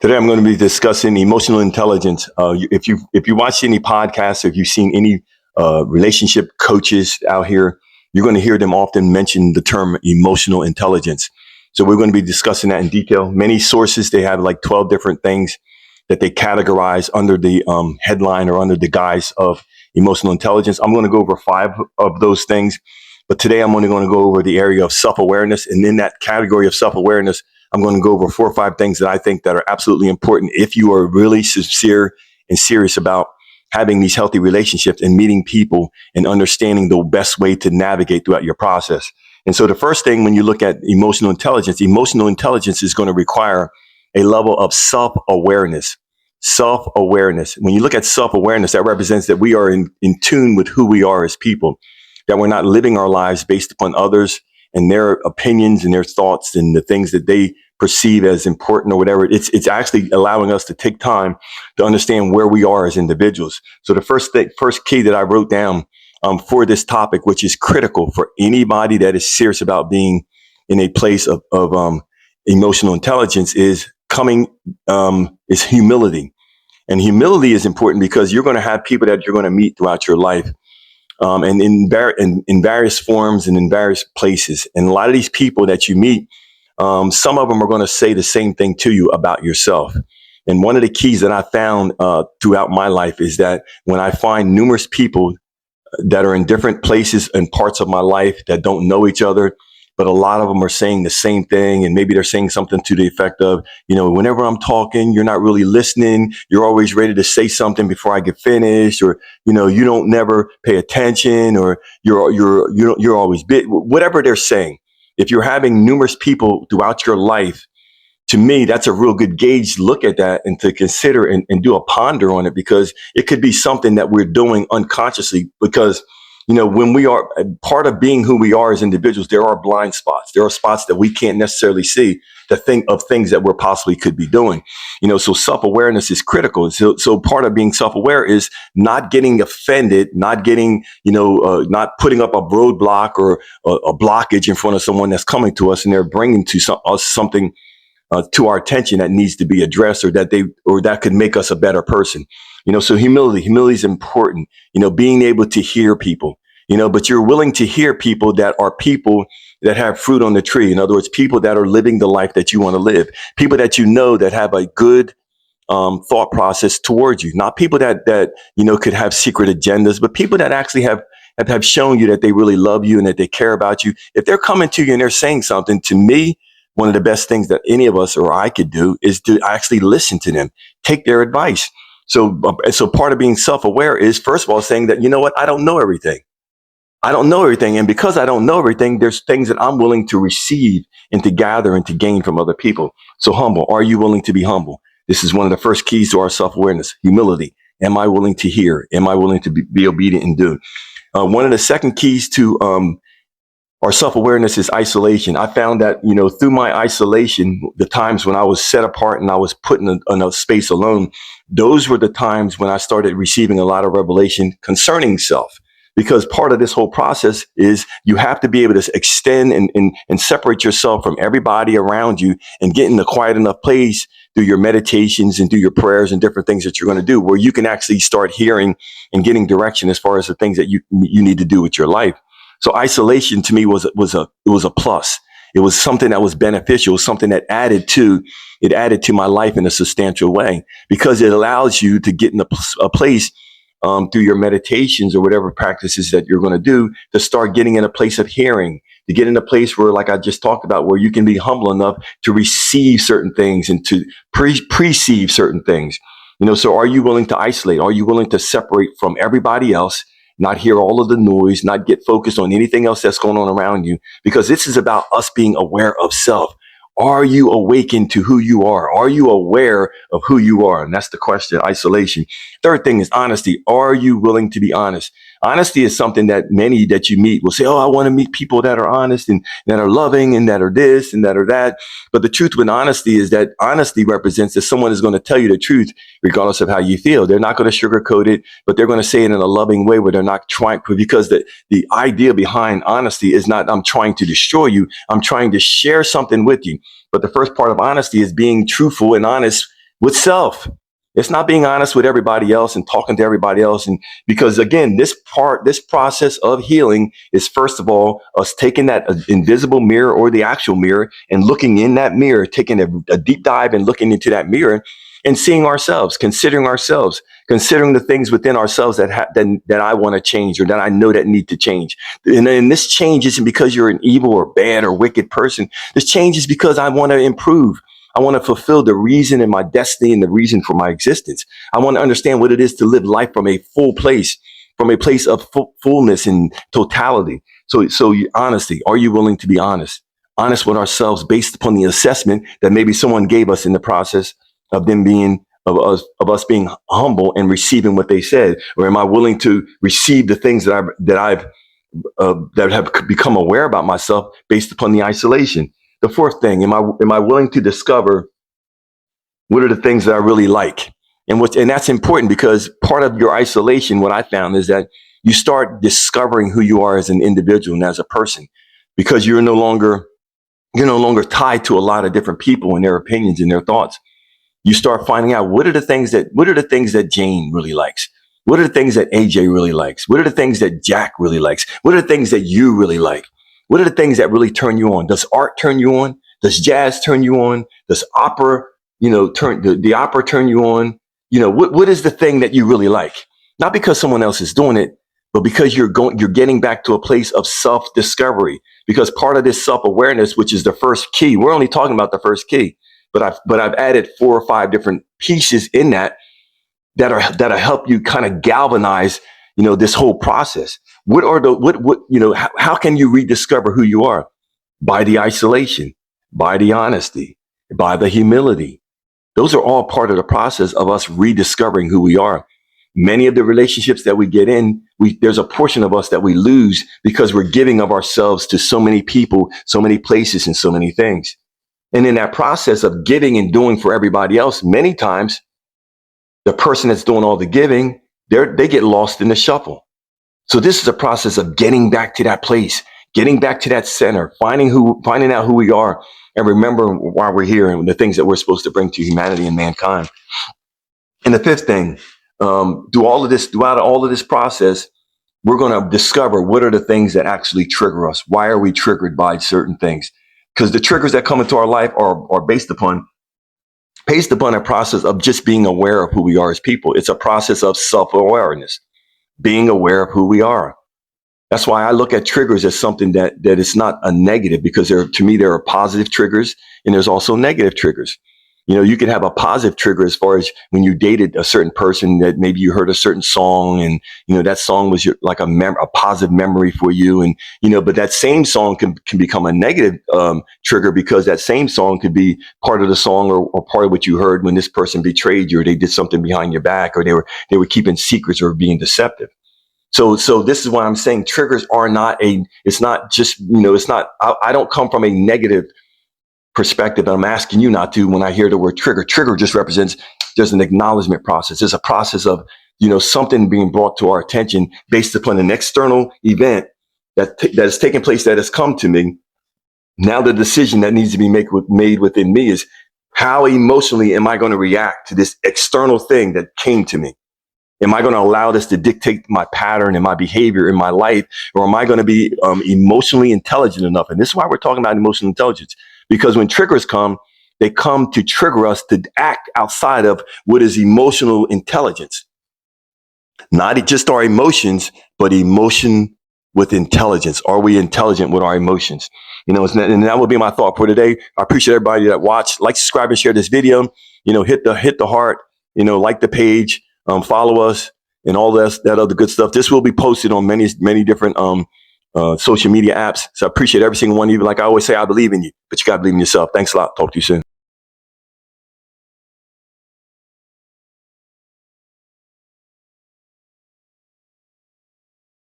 Today, I'm going to be discussing emotional intelligence. If you watch any podcasts, or if you've seen any relationship coaches out here, you're going to hear them often mention the term emotional intelligence. So we're going to be discussing that in detail. Many sources, they have like 12 different things that they categorize under the headline or under the guise of emotional intelligence. I'm going to go over 5 of those things, but today I'm only going to go over the area of self-awareness, and in that category of self-awareness, I'm going to go over 4 or 5 things that I think that are absolutely important if you are really sincere and serious about having these healthy relationships and meeting people and understanding the best way to navigate throughout your process. And so the first thing, when you look at emotional intelligence is going to require a level of self-awareness. Self-awareness. When you look at self-awareness, that represents that we are in tune with who we are as people, that we're not living our lives based upon others and their opinions and their thoughts and the things that they perceive as important or whatever. It's actually allowing us to take time to understand where we are as individuals. So the first key that I wrote down for this topic, which is critical for anybody that is serious about being in a place of emotional intelligence, is humility. And humility is important because you're going to have people that you're going to meet throughout your life, and in various forms and in various places. And a lot of these people that you meet, some of them are going to say the same thing to you about yourself. And one of the keys that I found throughout my life is that when I find numerous people that are in different places and parts of my life that don't know each other, but a lot of them are saying the same thing. And maybe they're saying something to the effect of, whenever I'm talking, you're not really listening. You're always ready to say something before I get finished, or, you don't never pay attention, or you're always whatever they're saying. If you're having numerous people throughout your life, to me, that's a real good gauge to look at that and to consider and do a ponder on it, because it could be something that we're doing unconsciously. Because when we are part of being who we are as individuals, there are blind spots. There are spots that we can't necessarily see, to think of things that we're possibly could be doing. So self-awareness is critical. So part of being self-aware is not getting offended, not getting, not putting up a roadblock or a blockage in front of someone that's coming to us and they're bringing to us something to our attention that needs to be addressed, or that could make us a better person. So humility is important, being able to hear people, but you're willing to hear people that have fruit on the tree. In other words, people that are living the life that you want to live, people that that have a good thought process towards you, not people that could have secret agendas, but people that actually have shown you that they really love you and that they care about you. If they're coming to you and they're saying something, to me, one of the best things that any of us or I could do is to actually listen to them, take their advice. So part of being self-aware is, first of all, saying that, I don't know everything. I don't know everything. And because I don't know everything, there's things that I'm willing to receive and to gather and to gain from other people. So humble. Are you willing to be humble? This is one of the first keys to our self-awareness, humility. Am I willing to hear? Am I willing to be obedient and do? One of the second keys to our self-awareness is isolation. I found that, through my isolation, the times when I was set apart and I was put in a space alone, those were the times when I started receiving a lot of revelation concerning self. Because part of this whole process is you have to be able to extend and separate yourself from everybody around you and get in a quiet enough place through your meditations and through your prayers and different things that you're going to do, where you can actually start hearing and getting direction as far as the things that you need to do with your life. So isolation to me was a plus. It was something that was beneficial, something that added to my life in a substantial way, because it allows you to get in a place through your meditations or whatever practices that you're going to do, to start getting in a place of hearing, to get in a place where, like I just talked about, where you can be humble enough to receive certain things and to perceive certain things. So are you willing to isolate? Are you willing to separate from everybody else? Not hear all of the noise, not get focused on anything else that's going on around you, because this is about us being aware of self. Are you awakened to who you are? Are you aware of who you are? And that's the question, isolation. Third thing is honesty. Are you willing to be honest? Honesty is something that many that you meet will say, oh, I want to meet people that are honest and that are loving and that are this and that are that. But the truth with honesty is that honesty represents that someone is going to tell you the truth, regardless of how you feel. They're not going to sugarcoat it, but they're going to say it in a loving way where they're not trying, because the idea behind honesty is not, I'm trying to destroy you. I'm trying to share something with you. But the first part of honesty is being truthful and honest with self. It's not being honest with everybody else and talking to everybody else. And because again, this process of healing is first of all us taking that invisible mirror or the actual mirror and looking in that mirror, taking a deep dive and looking into that mirror and seeing ourselves, considering the things within ourselves that I want to change or that I know that need to change. And this change isn't because you're an evil or bad or wicked person. This change is because I want to improve. I want to fulfill the reason in my destiny and the reason for my existence. I want to understand what it is to live life from a full place, from a place of fullness and totality. So honesty, are you willing to be honest? Honest with ourselves based upon the assessment that maybe someone gave us in the process of them being of us being humble and receiving what they said, or am I willing to receive the things that have become aware about myself based upon the isolation? The fourth thing, am I willing to discover what are the things that I really like? And that's important because part of your isolation, what I found is that you start discovering who you are as an individual and as a person, because you're no longer tied to a lot of different people and their opinions and their thoughts. You start finding out what are the things that Jane really likes? What are the things that AJ really likes? What are the things that Jack really likes? What are the things that you really like? What are the things that really turn you on? Does art turn you on? Does jazz turn you on? Does opera, turn the opera turn you on? What is the thing that you really like? Not because someone else is doing it, but because you're getting back to a place of self-discovery. Because part of this self-awareness, which is the first key, we're only talking about the first key, but I've added 4 or 5 different pieces in that'll help you kind of galvanize, this whole process. How can you rediscover who you are? By the isolation, by the honesty, by the humility. Those are all part of the process of us rediscovering who we are. Many of the relationships that we get in, there's a portion of us that we lose because we're giving of ourselves to so many people, so many places, and so many things. And in that process of giving and doing for everybody else, many times the person that's doing all the giving, they get lost in the shuffle. So this is a process of getting back to that place, getting back to that center, finding out who we are, and remembering why we're here and the things that we're supposed to bring to humanity and mankind. And the fifth thing, throughout all of this process, we're going to discover what are the things that actually trigger us. Why are we triggered by certain things? Because the triggers that come into our life are based upon a process of just being aware of who we are as people. It's a process of self-awareness, being aware of who we are. That's why I look at triggers as something that is not a negative, because to me, there are positive triggers and there's also negative triggers. You can have a positive trigger as far as when you dated a certain person that maybe you heard a certain song and, that song was like a positive memory for you. And, but that same song can become a negative trigger, because that same song could be part of the song or part of what you heard when this person betrayed you, or they did something behind your back, or they were keeping secrets or being deceptive. So this is why I'm saying triggers are it's not just, I don't come from a negative perspective. I'm asking you not to. When I hear the word trigger just represents there's an acknowledgement process. There's a process of, something being brought to our attention based upon an external event that has taken place, that has come to me. Now the decision that needs to be made within me is, how emotionally am I going to react to this external thing that came to me? Am I going to allow this to dictate my pattern and my behavior in my life? Or am I going to be emotionally intelligent enough? And this is why we're talking about emotional intelligence. Because when triggers come, they come to trigger us to act outside of what is emotional intelligence. Not just our emotions, but emotion with intelligence. Are we intelligent with our emotions? And that would be my thought for today. I appreciate everybody that watched. Like, subscribe, and share this video. Hit the heart. Like the page. Follow us and all that other good stuff. This will be posted on many different social media apps. So I appreciate every single one of you. Like I always say, I believe in you, but you got to believe in yourself. Thanks a lot. Talk to you soon.